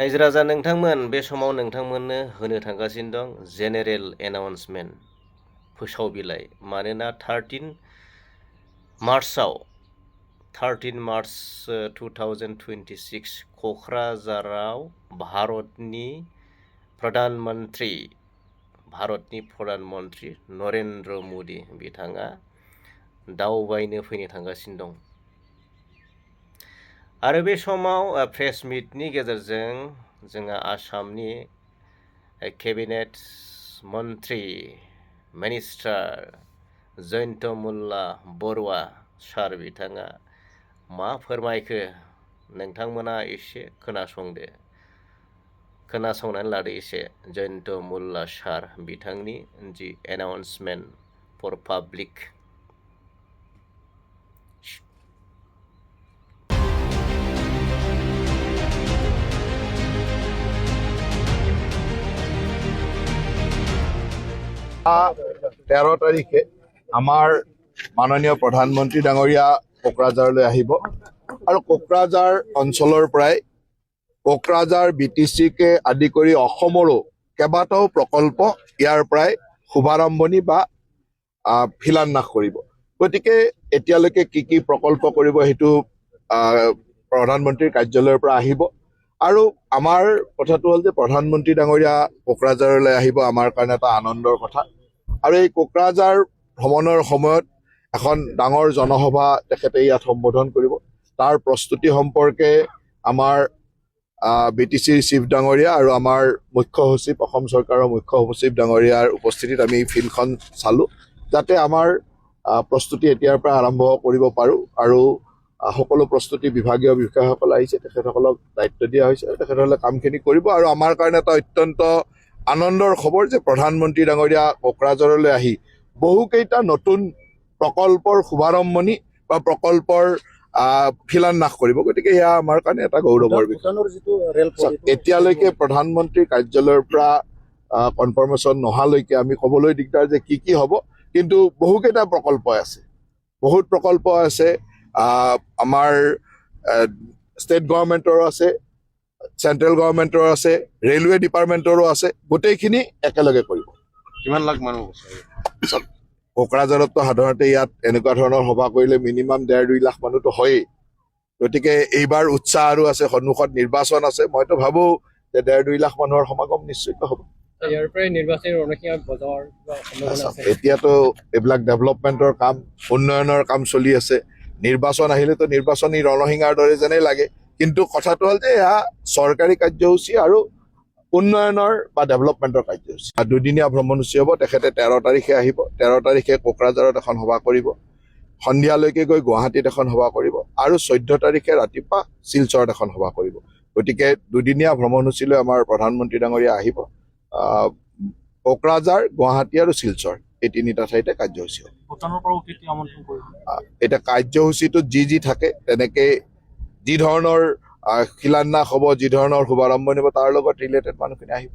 रायजो राजा नोंथांमोन बे समाव नोंथांमोननो होनो थांगासिनो दं जेनेरेल एनाउन्समेन्ट फोसाव बिलाइ मानोना 13 मार्च 2026 क'क्राझाराव भारतनि प्रधानमन्त्रि नरेन्द्र मोदी बिथाङा दावबायनो फैनो थांगासिनो दं आरो बे समाव प्रेस मिटनि गेजेरजों जोंहा आसामनि केबिनेट मन्त्रि मिनिस्टार जयन्त मुल्ला बरुवा सार बिथाङा मा फोरमायखो नोंथांमोना एसे खोनासंनानै लादो एसे जयन्त मुल्ला सार बिथांनि जि एनाउन्समेन्ट फर पाब्लिक তেৰ তাৰিখে আমাৰ মাননীয় প্ৰধানমন্ত্ৰী ডাঙৰীয়া কোকৰাঝাৰলৈ আহিব আৰু কোকৰাঝাৰ অঞ্চলৰ পৰাই কোকৰাঝাৰ BTCকে আদি কৰি অসমৰো কেইবাটাও প্ৰকল্প ইয়াৰ পৰাই শুভাৰম্ভণি বা শিলান্যাস কৰিব। গতিকে এতিয়ালৈকে কি প্ৰকল্প কৰিব সেইটো প্ৰধানমন্ত্ৰীৰ কাৰ্যালয়ৰ পৰা আহিব আৰু আমাৰ কথাটো হ'ল যে প্ৰধানমন্ত্ৰী ডাঙৰীয়া কোকৰাঝাৰলৈ আহিব আমাৰ কাৰণে এটা আনন্দৰ কথা আৰু এই কোকৰাঝাৰ ভ্ৰমণৰ সময়ত এখন ডাঙৰ জনসভা তেখেতে ইয়াত সম্বোধন কৰিব। তাৰ প্ৰস্তুতি সম্পৰ্কে আমাৰ BTCৰ চিফ ডাঙৰীয়া আৰু আমাৰ মুখ্য সচিব অসম চৰকাৰৰ মুখ্য সচিব ডাঙৰীয়াৰ উপস্থিতিত আমি ফিল্ডখন চালোঁ যাতে আমাৰ প্ৰস্তুতি এতিয়াৰ পৰা আৰম্ভ কৰিব পাৰোঁ আৰু সকলো প্ৰস্তুতি বিভাগীয় বিষয়াসকল আহিছে তেখেতসকলক দায়িত্ব দিয়া হৈছে তেখেতসকলে কামখিনি কৰিব আৰু আমাৰ কাৰণে এটা অত্যন্ত আনন্দৰ খবৰ যে প্ৰধানমন্ত্ৰী ডাঙৰীয়া কোকৰাঝাৰলৈ আহি বহুকেইটা নতুন প্ৰকল্পৰ শুভাৰম্ভণি বা প্ৰকল্পৰ শিলান্যাস কৰিব। গতিকে এয়া আমাৰ কাৰণে এটা গৌৰৱৰ বিষয়। এতিয়ালৈকে প্ৰধানমন্ত্ৰীৰ কাৰ্যালয়ৰ পৰা কনফাৰ্মেশ্যন নহালৈকে আমি ক'বলৈ দিগদাৰ যে কি হ'ব, কিন্তু বহুকেইটা প্ৰকল্প আছে, বহুত প্ৰকল্প আছে। আমাৰ ষ্টেট গভৰ্ণমেণ্টৰো আছে, চেন্ট্ৰেল গভৰ্ণমেণ্টৰো আছে, ৰেলৱে ডিপাৰ্টমেণ্টৰো আছে, গোটেইখিনি একেলগে কৰিব। কিমান লাখ মানুহ কোকৰাঝাৰততো সাধাৰণতে ইয়াত এনেকুৱা ধৰণৰ সভা কৰিলে মিনিমাম 1.5-2 লাখ মানুহতো হয়েই। গতিকে এইবাৰ উৎসাহ আৰু আছে, সন্মুখত নিৰ্বাচন আছে, মইতো ভাবো যে 1.5-2 লাখ মানুহৰ সমাগম নিশ্চিত হ'ব। এতিয়াতো এইবিলাক ডেভেলপমেণ্টৰ কাম, উন্নয়নৰ কাম চলি আছে। নিৰ্বাচন আহিলেতো নিৰ্বাচনী ৰণসিঙাৰ দৰে যেনেই লাগে, কিন্তু কথাটো হ'ল যে এয়া চৰকাৰী কাৰ্যসূচী আৰু উন্নয়নৰ বা ডেভেলপমেণ্টৰ কাৰ্যসূচী। দুদিনীয়া ভ্ৰমণসূচী হ'ব। তেখেতে 13 তাৰিখে আহিব, 13 তাৰিখে কোকৰাঝাৰত এখন সভা কৰিব, সন্ধিয়ালৈকে গৈ গুৱাহাটীত এখন সভা কৰিব আৰু 14 তাৰিখে ৰাতিপুৱা শিলচৰত এখন সভা কৰিব। গতিকে দুদিনীয়া ভ্ৰমণসূচীলৈ আমাৰ প্ৰধানমন্ত্ৰী ডাঙৰীয়া আহিব। কোকৰাঝাৰ, গুৱাহাটী আৰু শিলচৰ এই তিনিটা ঠাইতে কাৰ্যসূচী হ'ব। এতিয়া কাৰ্যসূচীটোত যি থাকে তেনেকে যি ধৰণৰ শিলান্যাস হ'ব, যি ধৰণৰ শুভাৰম্ভণি হ'ব তাৰ লগত ৰিলেটেড মানুহখিনি আহিব।